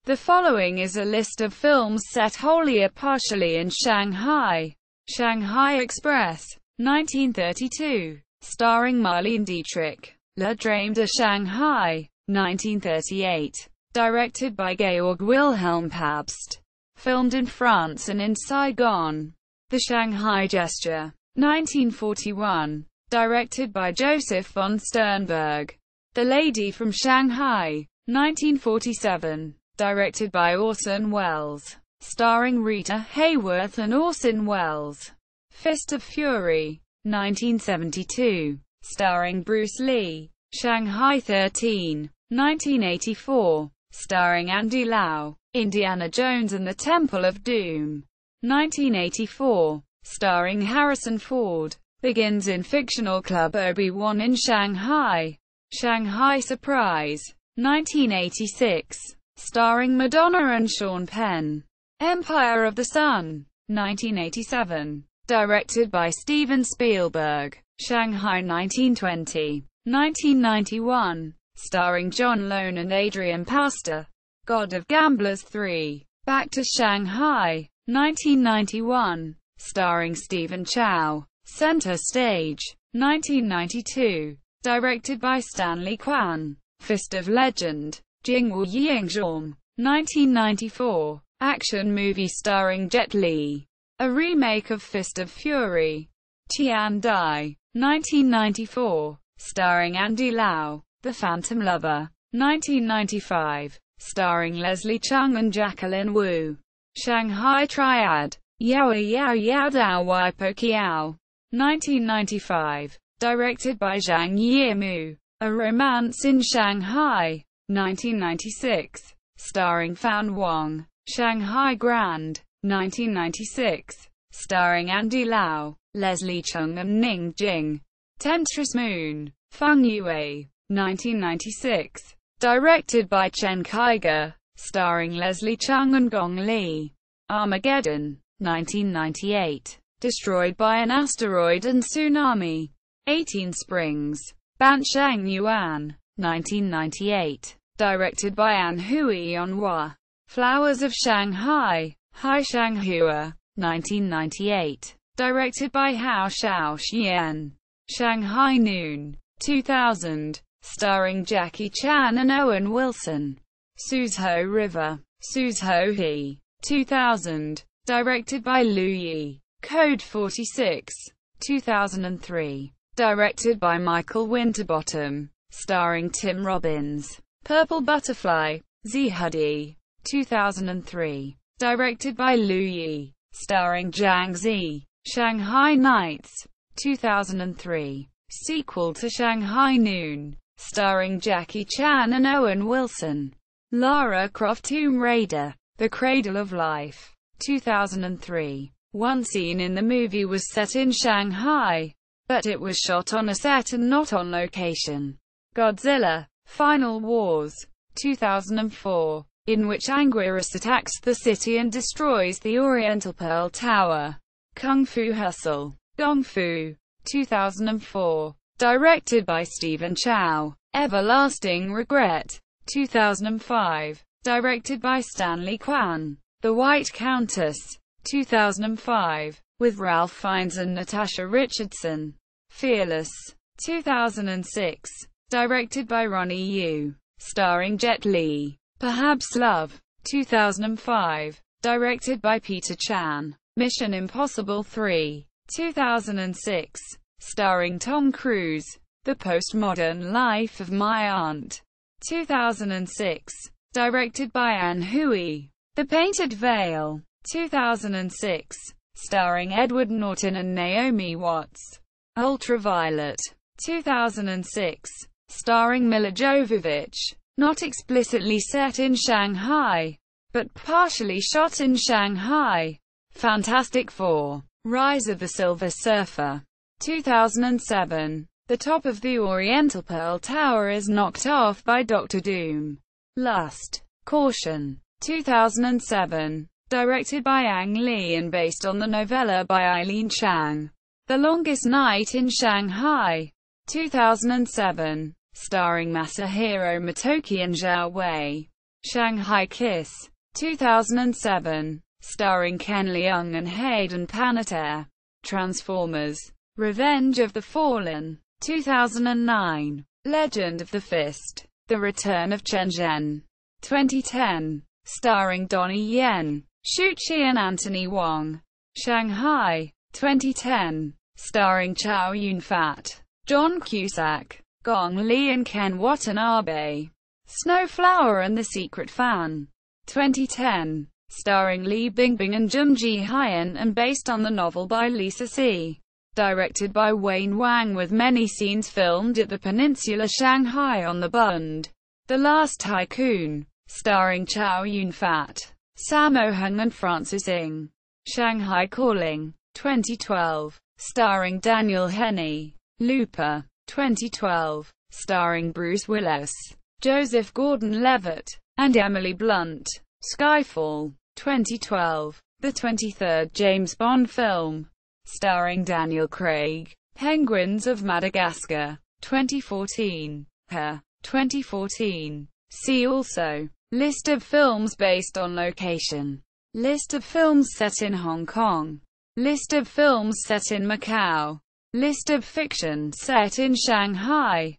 The following is a list of films set wholly or partially in Shanghai. Shanghai Express, 1932, starring Marlene Dietrich. Le Drame de Shanghaï, 1938, directed by Georg Wilhelm Pabst. Filmed in France and in Saigon. The Shanghai Gesture, 1941, directed by Josef von Sternberg. The Lady from Shanghai, 1947, directed by Orson Welles, starring Rita, Hayworth and Orson Welles. Fist of Fury, 1972, starring Bruce Lee. Shanghai 13, 1984, starring Andy Lau. Indiana Jones and the Temple of Doom, 1984, starring Harrison Ford, begins in fictional Club Obi-Wan in Shanghai. Shanghai Surprise, 1986, starring Madonna and Sean Penn. Empire of the Sun, 1987, directed by Steven Spielberg. Shanghai 1920, 1991, starring John Lone and Adrian Pasdar. God of Gamblers 3, Back to Shanghai, 1991, starring Stephen Chow. Center Stage, 1992, directed by Stanley Kwan. Fist of Legend, Jingwu Yingzhong, 1994, action movie starring Jet Li. A remake of Fist of Fury. Tian Dai, 1994, starring Andy Lau. The Phantom Lover, 1995, starring Leslie Chung and Jacqueline Wu. Shanghai Triad, Yao Yao Yao Dao Wai Po Kiao, 1995, directed by Zhang Yimou. A Romance in Shanghai, 1996, starring Fan Wang. Shanghai Grand, 1996, starring Andy Lau, Leslie Chung and Ning Jing. Temptress Moon, Feng Yue, 1996, directed by Chen Kaige, starring Leslie Chung and Gong Li. Armageddon, 1998, destroyed by an asteroid and tsunami. 18 Springs, Bansheng Yuan, 1998, directed by An Hui Onhua. Flowers of Shanghai, Hai Shanghua, 1998, directed by Hao Xiaoxian. Shanghai Noon, 2000, starring Jackie Chan and Owen Wilson. Suzhou River, Suzhou He, 2000, directed by Liu Yi. Code 46, 2003, directed by Michael Winterbottom, starring Tim Robbins. Purple Butterfly, Zihudi, 2003, directed by Liu Yi, starring Zhang Zi. Shanghai Nights, 2003, sequel to Shanghai Noon, starring Jackie Chan and Owen Wilson. Lara Croft Tomb Raider, The Cradle of Life, 2003. One scene in the movie was set in Shanghai, but it was shot on a set and not on location. Godzilla, Final Wars, 2004, in which Anguirus attacks the city and destroys the Oriental Pearl Tower. Kung Fu Hustle, Gong Fu, 2004, directed by Stephen Chow. Everlasting Regret, 2005, directed by Stanley Kwan. The White Countess, 2005, with Ralph Fiennes and Natasha Richardson. Fearless, 2006, directed by Ronnie Yu, starring Jet Li. Perhaps Love, 2005, directed by Peter Chan. Mission Impossible 3, 2006, starring Tom Cruise. The Postmodern Life of My Aunt, 2006, directed by An Hui. The Painted Veil, 2006, starring Edward Norton and Naomi Watts. Ultraviolet, 2006, starring Milla Jovovich. Not explicitly set in Shanghai, but partially shot in Shanghai. Fantastic Four, Rise of the Silver Surfer, 2007. The top of the Oriental Pearl Tower is knocked off by Doctor Doom. Lust, Caution, 2007, directed by Ang Lee and based on the novella by Eileen Chang. The Longest Night in Shanghai, 2007, starring Masahiro Motoki and Zhao Wei. Shanghai Kiss, 2007, starring Ken Leung and Hayden Panettiere. Transformers: Revenge of the Fallen, 2009. Legend of the Fist: The Return of Chen Zhen, 2010, starring Donnie Yen, Shu Qi and Anthony Wong. Shanghai, 2010, starring Chow Yun-fat, John Cusack, Gong Li and Ken Watanabe. Snowflower and the Secret Fan, 2010, starring Li Bingbing and Jung Ji-hyun and based on the novel by Lisa C. Directed by Wayne Wang with many scenes filmed at the Peninsula Shanghai on the Bund. The Last Tycoon, starring Chow Yun-fat, Sammo Hung and Francis Ng. Shanghai Calling, 2012, starring Daniel Henney. Looper, 2012, starring Bruce Willis, Joseph Gordon-Levitt, and Emily Blunt. Skyfall, 2012, the 23rd James Bond film, starring Daniel Craig. Penguins of Madagascar, 2014. Her, 2014. See also: List of films based on location, List of films set in Hong Kong, List of films set in Macau, List of fiction set in Shanghai.